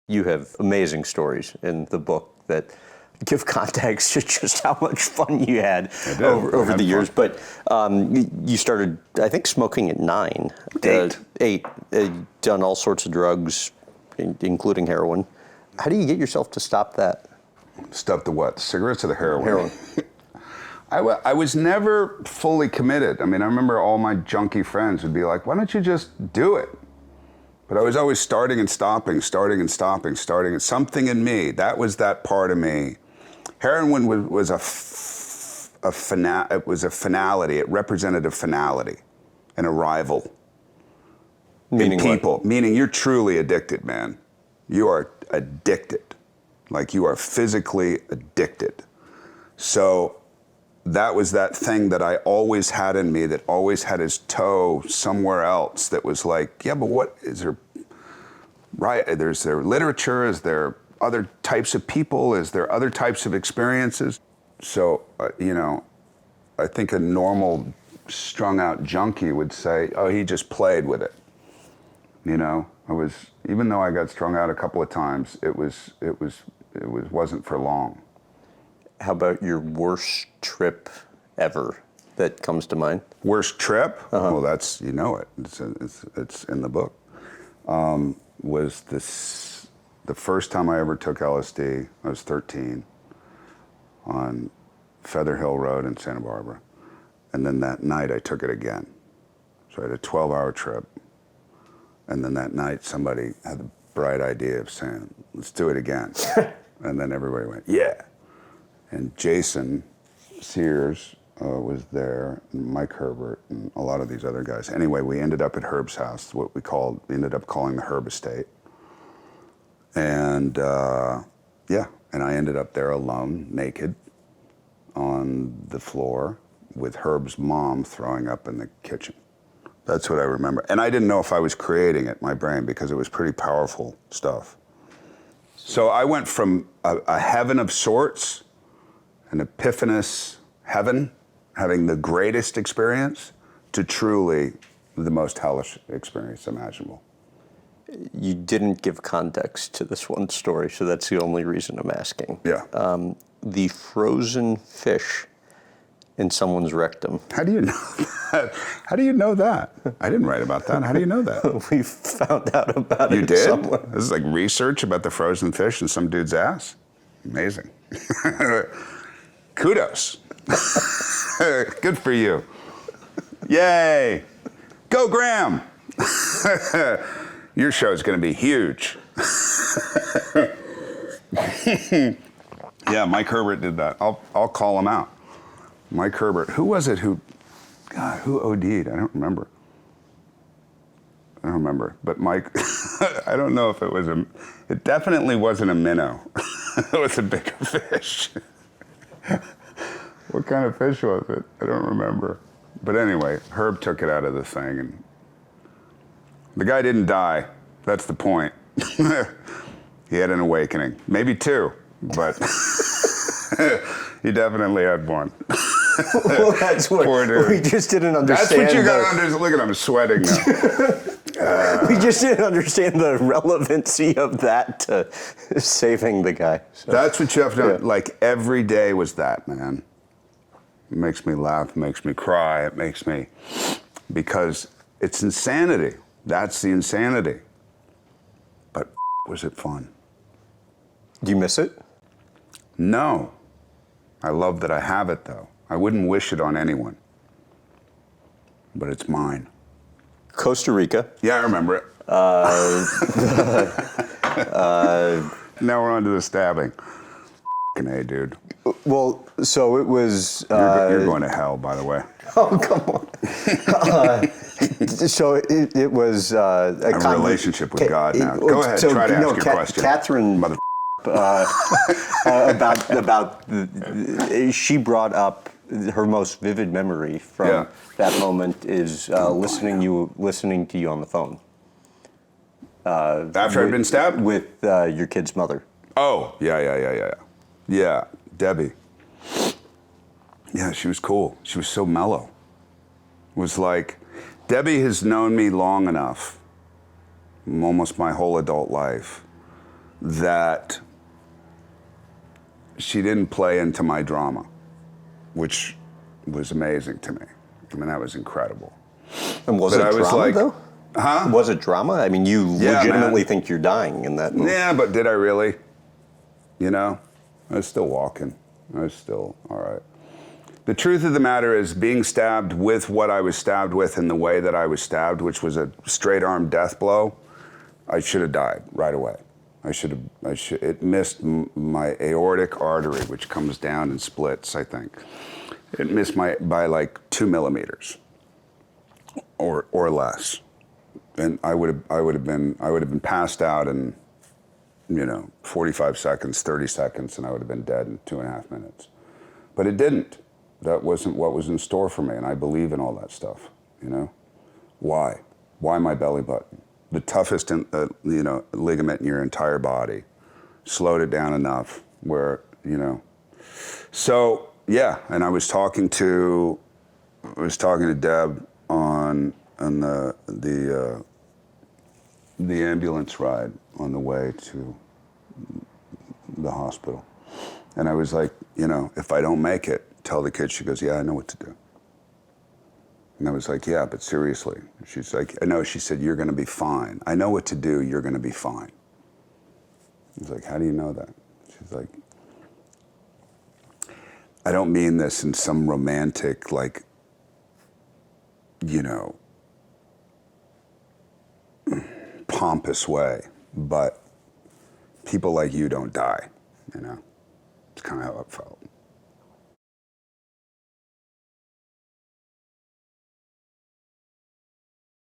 You have amazing stories in the book that give context to just how much fun you had over the years. But you started, I think, smoking at 9. 8. Done all sorts of drugs, including heroin. How do you get yourself to stop that? Stop the what? The cigarettes or the heroin? Heroin. I was never fully committed. I mean, I remember all my junkie friends would be like, why don't you just do it? But I was always starting and stopping. Something in me, that was that part of me. Heroin was a finality. It represented a finality, an arrival. Meaning people. What? Meaning you're truly addicted, man. You are addicted. Like you are physically addicted. So that was that thing that I always had in me, that always had his toe somewhere else, that was like, yeah, but what is there, right? There's there literature, is there other types of people, is there other types of experiences? So, I think a normal strung out junkie would say, oh, he just played with it. Even though I got strung out a couple of times, it wasn't for long. How about your worst trip ever that comes to mind? Worst trip? Well, that's, it's in the book. Was the first time I ever took LSD, I was 13, on Feather Hill Road in Santa Barbara. And then that night I took it again. So I had a 12-hour trip. And then that night somebody had the bright idea of saying, let's do it again. And then everybody went, yeah. And Jason Sears was there, and Mike Herbert, and a lot of these other guys. Anyway, we ended up at Herb's house, we ended up calling the Herb Estate. And and I ended up there alone, naked, on the floor, with Herb's mom throwing up in the kitchen. That's what I remember. And I didn't know if I was creating it, my brain, because it was pretty powerful stuff. So I went from a heaven of sorts, an epiphanous heaven, having the greatest experience, to truly the most hellish experience imaginable. You didn't give context to this one story, so that's the only reason I'm asking. Yeah. The frozen fish in someone's rectum. How do you know that? How do you know that? I didn't write about that. How do you know that? We found out about You it did? somewhere. This is like research about the frozen fish in some dude's ass? Amazing. Kudos. Good for you. Yay. Go Graham. Your show's going to be huge. Yeah, Mike Herbert did that. I'll call him out. Mike Herbert. Who was it who OD'd? I don't remember. But Mike, I don't know if it definitely wasn't a minnow. It was a bigger fish. What kind of fish was it? I don't remember. But anyway, Herb took it out of the thing, and the guy didn't die. That's the point. He had an awakening. Maybe 2, but he definitely had one. Well, that's what we just didn't understand. That's what you got to understand. Look at him sweating now. We just didn't understand the relevancy of that to saving the guy. So. That's what you have to, like, every day was that, man. It makes me laugh, it makes me cry, it makes me, because it's insanity. That's the insanity. But was it fun? Do you miss it? No. I love that I have it, though. I wouldn't wish it on anyone. But it's mine. Costa Rica. Yeah, I remember it. Now we're on to the stabbing. A, dude. Well, so it was... You're going to hell, by the way. Oh, come on. So it was... a relationship with God now. Go ahead, try to ask your question. Catherine... she brought up her most vivid memory from that moment is listening to you on the phone. After I'd been stabbed? With your kid's mother. Oh, yeah. Yeah, Debbie. Yeah, she was cool. She was so mellow. It was like, Debbie has known me long enough, almost my whole adult life, that she didn't play into my drama, which was amazing to me. I mean, that was incredible. And was But it I was drama, like, though? huh? Was it drama? I mean, you Yeah, legitimately man. think you're dying in that movie. Yeah, but did I really? You know, I was still walking. I was still all right. The truth of the matter is, being stabbed with what I was stabbed with in the way that I was stabbed, which was a straight arm death blow, I should have died right away. It missed my aortic artery, which comes down and splits, I think. It missed by like 2 millimeters or less. And I would have been passed out in, 45 seconds, 30 seconds, and I would have been dead in 2.5 minutes. But it didn't. That wasn't what was in store for me, and I believe in all that stuff, Why? Why my belly button? The toughest, ligament in your entire body slowed it down enough where, So, yeah, and I was talking to Deb on the ambulance ride on the way to the hospital. And I was like, if I don't make it, tell the kids. She goes, yeah, I know what to do. And I was like, yeah, but seriously. She's like, I know. She said, you're going to be fine. I know what to do. You're going to be fine. I was like, how do you know that? She's like, I don't mean this in some romantic, pompous way, but people like you don't die, It's kind of how it felt.